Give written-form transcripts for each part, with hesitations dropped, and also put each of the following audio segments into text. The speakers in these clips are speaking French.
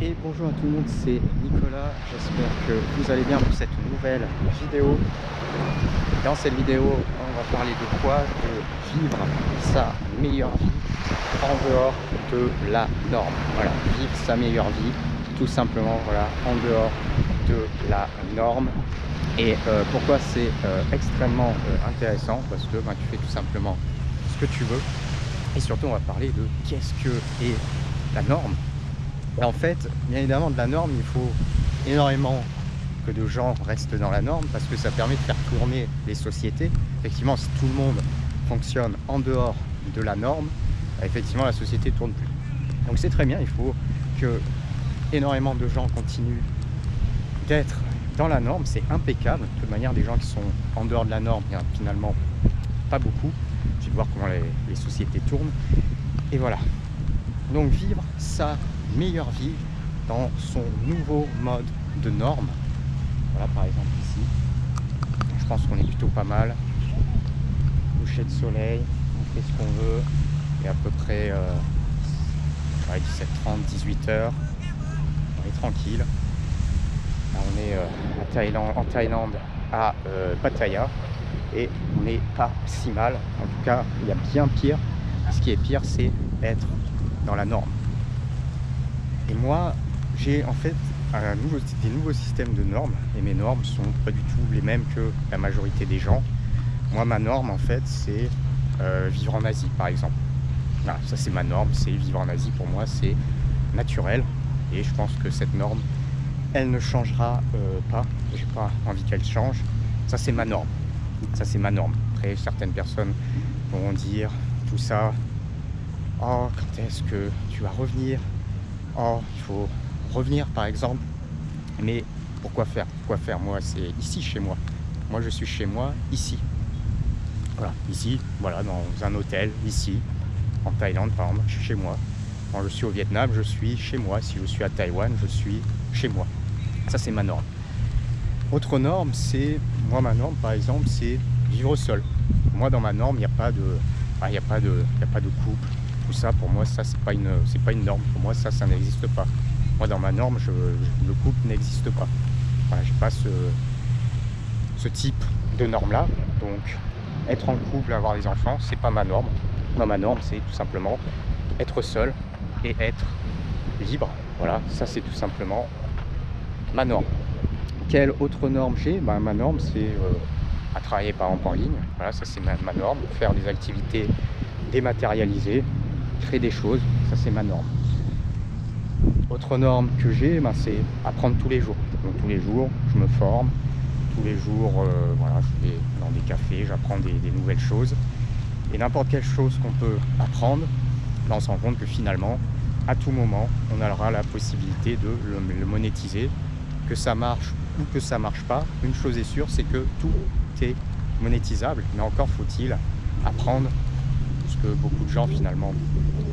Et bonjour à tout le monde, c'est Nicolas. J'espère que vous allez bien pour cette nouvelle vidéo. Dans cette vidéo, on va parler de quoi? De vivre sa meilleure vie en dehors de la norme. Voilà, vivre sa meilleure vie, tout simplement, voilà, en dehors de la norme. Et pourquoi c'est extrêmement intéressant? Parce que tu fais tout simplement ce que tu veux. Et surtout, on va parler de qu'est-ce que est la norme. Et en fait, bien évidemment, de la norme, il faut énormément que de gens restent dans la norme parce que ça permet de faire tourner les sociétés. Effectivement, si tout le monde fonctionne en dehors de la norme, effectivement, la société ne tourne plus. Donc c'est très bien, il faut que énormément de gens continuent d'être dans la norme, c'est impeccable. De toute manière, des gens qui sont en dehors de la norme, il n'y en a finalement pas beaucoup. Je vais voir comment les sociétés tournent. Et voilà. Donc vivre sa meilleure vie dans son nouveau mode de norme. Voilà, par exemple ici. Je pense qu'on est plutôt pas mal. Coucher de soleil, on fait ce qu'on veut. Et à peu près 17h30, 18h. On est tranquille. Là, on est en Thaïlande à Pattaya. Et on n'est pas si mal. En tout cas, il y a bien pire. Ce qui est pire, c'est être dans la norme. Et moi, j'ai en fait des nouveaux systèmes de normes. Et mes normes sont pas du tout les mêmes que la majorité des gens. Moi, ma norme, en fait, c'est vivre en Asie, par exemple. Voilà, ça, c'est ma norme, c'est vivre en Asie. Pour moi, c'est naturel. Et je pense que cette norme, elle ne changera pas. J'ai pas envie qu'elle change. Ça, c'est ma norme. Ça, c'est ma norme. Après, certaines personnes vont dire tout ça. Oh, quand est-ce que tu vas revenir? Oh, il faut revenir, par exemple. Mais pourquoi faire? Pourquoi faire? Moi, c'est ici, chez moi. Moi, je suis chez moi, ici. Voilà, ici, voilà, dans un hôtel, ici. En Thaïlande, par exemple, je suis chez moi. Quand je suis au Vietnam, je suis chez moi. Si je suis à Taïwan, je suis chez moi. Ça, c'est ma norme. Autre norme, c'est... Moi, ma norme, par exemple, c'est vivre seul. Moi, dans ma norme, il n'y a pas de... il y a pas de couple. Tout ça, pour moi, ça, c'est pas une norme. Pour moi, ça n'existe pas. Moi, dans ma norme, le couple n'existe pas. Voilà, j'ai pas ce type de norme-là. Donc, être en couple, avoir des enfants, c'est pas ma norme. Dans ma norme, c'est tout simplement être seul et être libre. Voilà, ça, c'est tout simplement ma norme. Quelle autre norme j'ai? Ma norme, c'est à travailler, par exemple, en ligne. Voilà, ça, c'est ma norme. Faire des activités dématérialisées, créer des choses, ça c'est ma norme. Autre norme que j'ai, c'est apprendre tous les jours. Donc tous les jours, je me forme. Tous les jours, voilà, je vais dans des cafés, j'apprends des nouvelles choses. Et n'importe quelle chose qu'on peut apprendre, là on se rend compte que finalement, à tout moment, on aura la possibilité de le monétiser. Que ça marche ou que ça marche pas, une chose est sûre, c'est que tout est monétisable. Mais encore faut-il apprendre, ce que beaucoup de gens finalement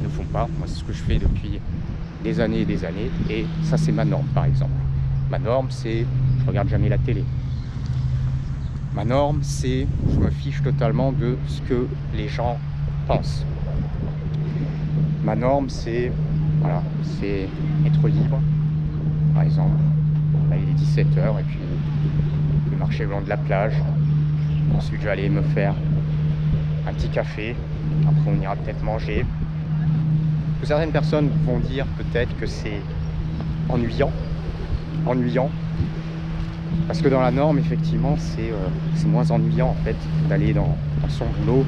ne font pas. Moi, c'est ce que je fais depuis des années et des années. Et ça, c'est ma norme, par exemple. Ma norme, c'est je regarde jamais la télé. Ma norme, c'est je me fiche totalement de ce que les gens pensent. Ma norme, c'est voilà, c'est être libre. Par exemple, là, il est 17h et puis je vais marcher le long de la plage. Ensuite, je vais aller me faire un petit café. Après, on ira peut-être manger. Certaines personnes vont dire peut-être que c'est ennuyant. Parce que dans la norme, effectivement, c'est moins ennuyant en fait d'aller dans son boulot,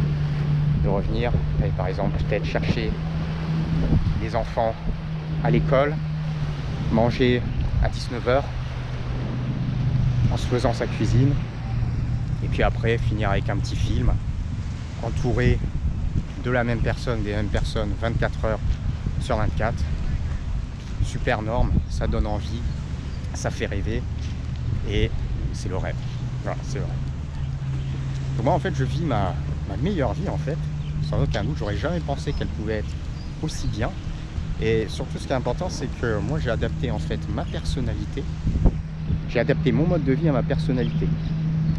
de revenir, et par exemple peut-être chercher les enfants à l'école, manger à 19h en se faisant sa cuisine, et puis après finir avec un petit film, entouré de la même personne, des mêmes personnes, 24 heures sur 24. Super norme, ça donne envie, ça fait rêver, et c'est le rêve. Voilà, c'est le rêve. Donc moi, en fait, je vis ma meilleure vie, en fait. Sans aucun doute, j'aurais jamais pensé qu'elle pouvait être aussi bien. Et surtout, ce qui est important, c'est que moi, j'ai adapté, en fait, ma personnalité. J'ai adapté mon mode de vie à ma personnalité.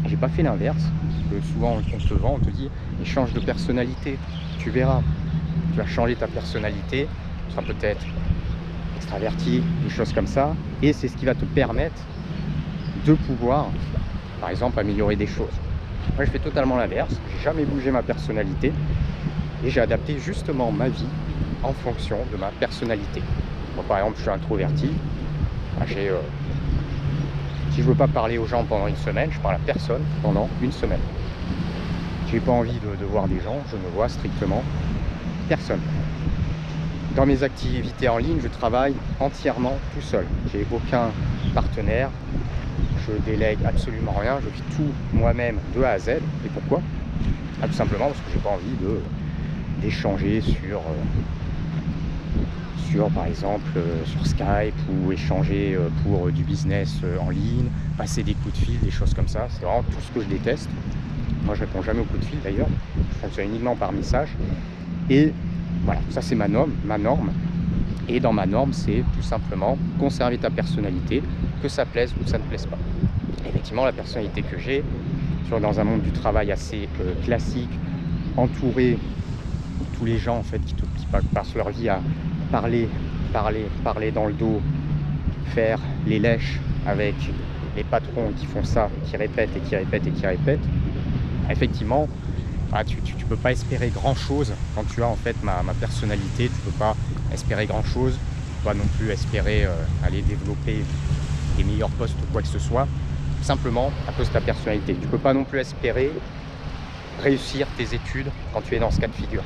J'ai pas fait l'inverse, parce que souvent on te vend, on te dit mais change de personnalité, tu verras, tu vas changer ta personnalité, tu seras peut-être extraverti, des choses comme ça. Et c'est ce qui va te permettre de pouvoir, par exemple, améliorer des choses. Moi, je fais totalement l'inverse. J'ai jamais bougé ma personnalité et j'ai adapté justement ma vie en fonction de ma personnalité. Moi, par exemple, je suis introverti. Si je veux pas parler aux gens pendant une semaine, je parle à personne pendant une semaine. J'ai pas envie de voir des gens, je ne vois strictement personne. Dans mes activités en ligne, je travaille entièrement tout seul. J'ai aucun partenaire, je délègue absolument rien, je fais tout moi-même de A à Z. Et pourquoi? Tout simplement parce que j'ai pas envie d'échanger sur par exemple sur Skype ou échanger pour du business en ligne, passer des coups de fil, des choses comme ça. C'est vraiment tout ce que je déteste. Moi, je réponds jamais aux coups de fil d'ailleurs. Je fonctionne uniquement par message. Et voilà, ça c'est ma norme. Et dans ma norme, c'est tout simplement conserver ta personnalité, que ça plaise ou que ça ne plaise pas. Effectivement, la personnalité que j'ai, dans un monde du travail assez classique, entouré de tous les gens en fait qui passent leur vie à parler dans le dos, faire les lèches avec les patrons qui font ça, qui répètent et qui répètent et qui répètent. Effectivement, tu peux pas espérer grand chose quand tu as en fait ma personnalité. Tu peux pas espérer grand chose, tu peux pas non plus espérer aller développer des meilleurs postes ou quoi que ce soit, simplement à cause de ta personnalité. Tu peux pas non plus espérer réussir tes études quand tu es dans ce cas de figure,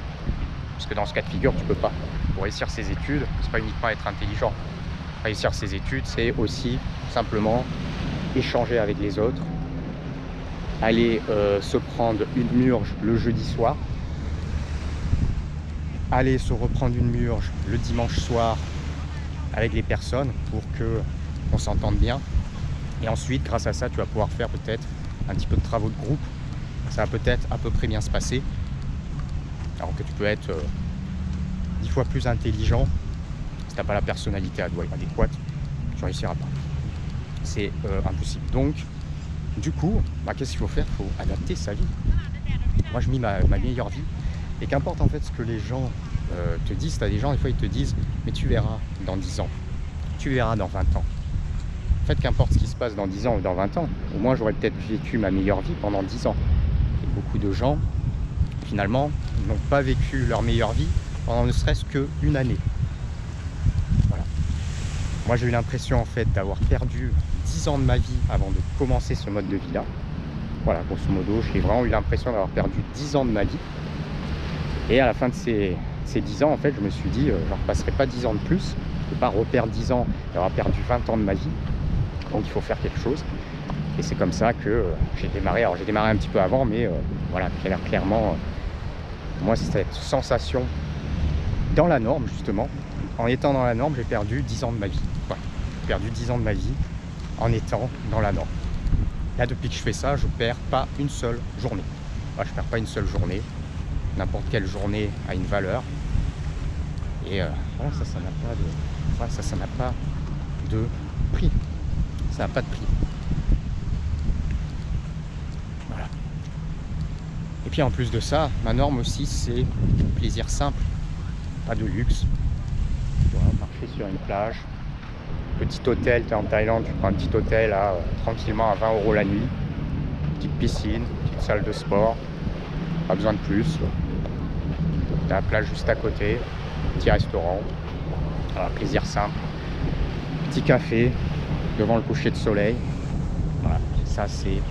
parce que dans ce cas de figure tu peux pas. Pour réussir ses études, c'est pas uniquement être intelligent. Réussir ses études, c'est aussi simplement échanger avec les autres, aller se prendre une murge le jeudi soir, aller se reprendre une murge le dimanche soir avec les personnes pour qu'on s'entende bien. Et ensuite, grâce à ça, tu vas pouvoir faire peut-être un petit peu de travaux de groupe. Ça va peut-être à peu près bien se passer. Alors que tu peux être 10 fois plus intelligent, si tu n'as pas la personnalité adéquate, tu ne réussiras pas. C'est impossible. Donc, du coup, qu'est-ce qu'il faut faire? Il faut adapter sa vie. Moi, je vis ma meilleure vie. Et qu'importe en fait ce que les gens te disent, tu as des gens, des fois, ils te disent « mais tu verras dans 10 ans, tu verras dans 20 ans ». En fait, qu'importe ce qui se passe dans 10 ans ou dans 20 ans, au moins, j'aurais peut-être vécu ma meilleure vie pendant 10 ans. Et beaucoup de gens, finalement, n'ont pas vécu leur meilleure vie pendant ne serait-ce qu'une année. Voilà. Moi, j'ai eu l'impression en fait d'avoir perdu 10 ans de ma vie avant de commencer ce mode de vie-là. Voilà, grosso modo, j'ai vraiment eu l'impression d'avoir perdu 10 ans de ma vie. Et à la fin de ces 10 ans, en fait, je me suis dit, je ne repasserai pas 10 ans de plus. Je ne peux pas reperdre 10 ans et avoir perdu 20 ans de ma vie. Donc, il faut faire quelque chose. Et c'est comme ça que j'ai démarré. Alors, j'ai démarré un petit peu avant, mais voilà, clairement, moi, c'est cette sensation dans la norme, justement. En étant dans la norme, j'ai perdu 10 ans de ma vie. Voilà. J'ai perdu 10 ans de ma vie en étant dans la norme. Là, depuis que je fais ça, je perds pas une seule journée. Voilà, je perds pas une seule journée. N'importe quelle journée a une valeur. Et voilà, ça n'a pas de... Voilà, ça n'a pas de prix. Ça n'a pas de prix. Voilà. Et puis en plus de ça, ma norme aussi, c'est plaisir simple. Pas de luxe. Tu vois, marcher sur une plage. Petit hôtel, tu es en Thaïlande, tu prends un petit hôtel à, tranquillement à 20 € la nuit. Petite piscine, petite salle de sport. Pas besoin de plus. Tu as la plage juste à côté. Petit restaurant. Voilà, plaisir simple. Petit café devant le coucher de soleil. Voilà, ça c'est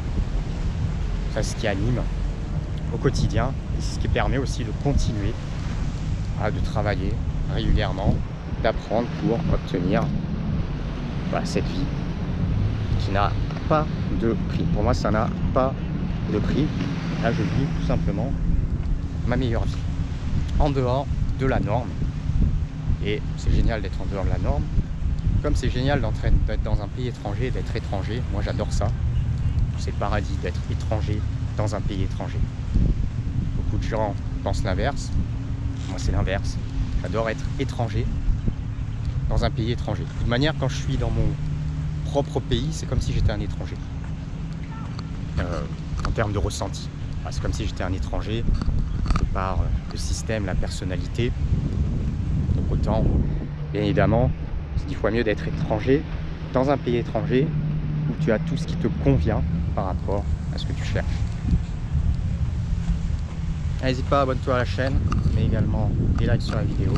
ce qui anime au quotidien. Et c'est ce qui permet aussi de continuer de travailler régulièrement, d'apprendre pour obtenir cette vie qui n'a pas de prix. Pour moi, ça n'a pas de prix. Là, je vis tout simplement ma meilleure vie en dehors de la norme. Et c'est génial d'être en dehors de la norme. Comme c'est génial d'être dans un pays étranger, d'être étranger. Moi, j'adore ça. C'est le paradis d'être étranger dans un pays étranger. Beaucoup de gens pensent l'inverse. Moi, c'est l'inverse. J'adore être étranger dans un pays étranger. De toute manière, quand je suis dans mon propre pays, c'est comme si j'étais un étranger. En termes de ressenti. C'est comme si j'étais un étranger par le système, la personnalité. Donc autant, bien évidemment, Parce qu'il faut mieux d'être étranger dans un pays étranger où tu as tout ce qui te convient par rapport à ce que tu cherches. N'hésite pas à abonne-toi à la chaîne, mais également des likes sur la vidéo.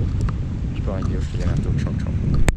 Puis pour une vidéo, je te dis à bientôt. Ciao, ciao.